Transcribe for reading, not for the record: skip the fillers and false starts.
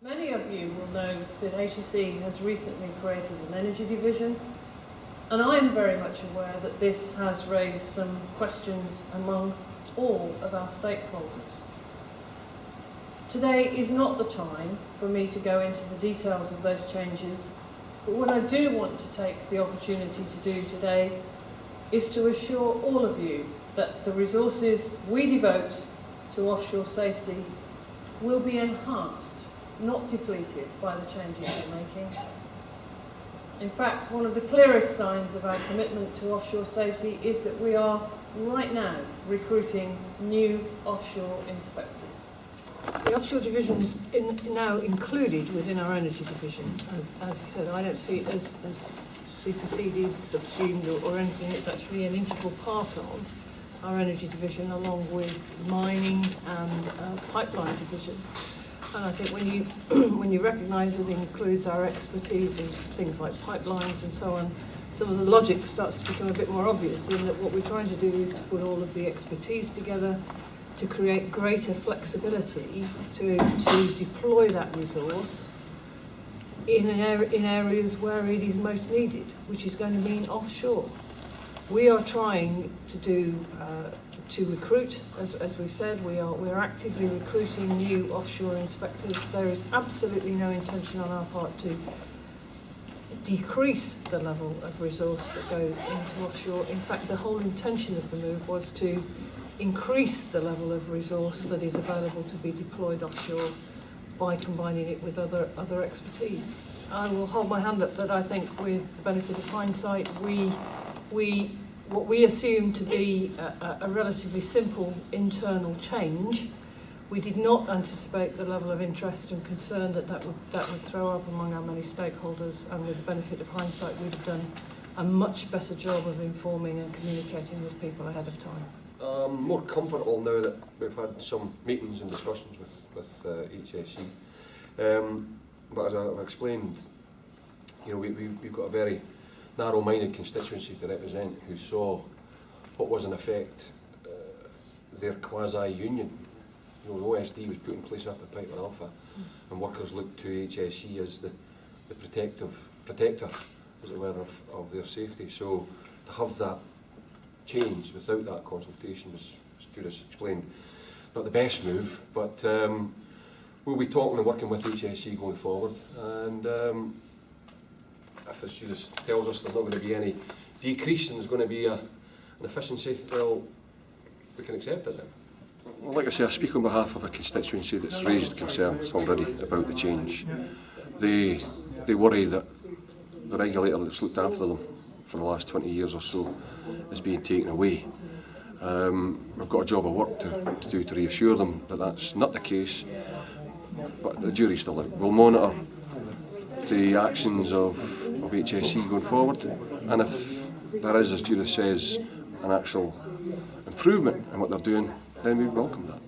Many of you will know that HSE has recently created an energy division, and I'm very much aware that this has raised some questions among all of our stakeholders. Today is not the time for me to go into the details of those changes, but what I do want to take the opportunity to do today is to assure all of you that the resources we devote to offshore safety will be enhanced, not depleted, by the changes we're making. In fact, one of the clearest signs of our commitment to offshore safety is that we are right now recruiting new offshore inspectors. The offshore division is now included within our energy division. As you said, I don't see it as superseded, subsumed or anything. It's actually an integral part of our energy division, along with mining and pipeline division. And I think when you recognise it includes our expertise in things like pipelines and so on, some of the logic starts to become a bit more obvious in that what we're trying to do is to put all of the expertise together to create greater flexibility to deploy that resource in areas where it is most needed, which is going to mean offshore. We are trying to recruit, as we've said, we're actively recruiting new offshore inspectors. There is absolutely no intention on our part to decrease the level of resource that goes into offshore. In fact, the whole intention of the move was to increase the level of resource that is available to be deployed offshore by combining it with other expertise. I will hold my hand up that I think, with the benefit of hindsight, what we assumed to be a relatively simple internal change, we did not anticipate the level of interest and concern that would throw up among our many stakeholders, and with the benefit of hindsight, we'd have done a much better job of informing and communicating with people ahead of time. I'm more comfortable now that we've had some meetings and discussions with HSE. But as I've explained, we've got a very narrow-minded constituency to represent who saw what was in effect their quasi-union. The OSD was put in place after Piper Alpha, and workers looked to HSE as the protector, as it were, of their safety. So to have that change without that consultation was, as Judith explained, not the best move, but we'll be talking and working with HSE going forward, and if, as Judith tells us, there's not going to be any decrease and there's going to be an efficiency, well, we can accept it then. Well, like I say, I speak on behalf of a constituency that's raised concerns already about the change. They worry that the regulator that's looked after them for the last 20 years or so is being taken away. We've got a job of work to do to reassure them that that's not the case, but the jury's still out. We'll monitor the actions of HSE going forward, and if there is, as Judith says, an actual improvement in what they're doing, then we welcome that.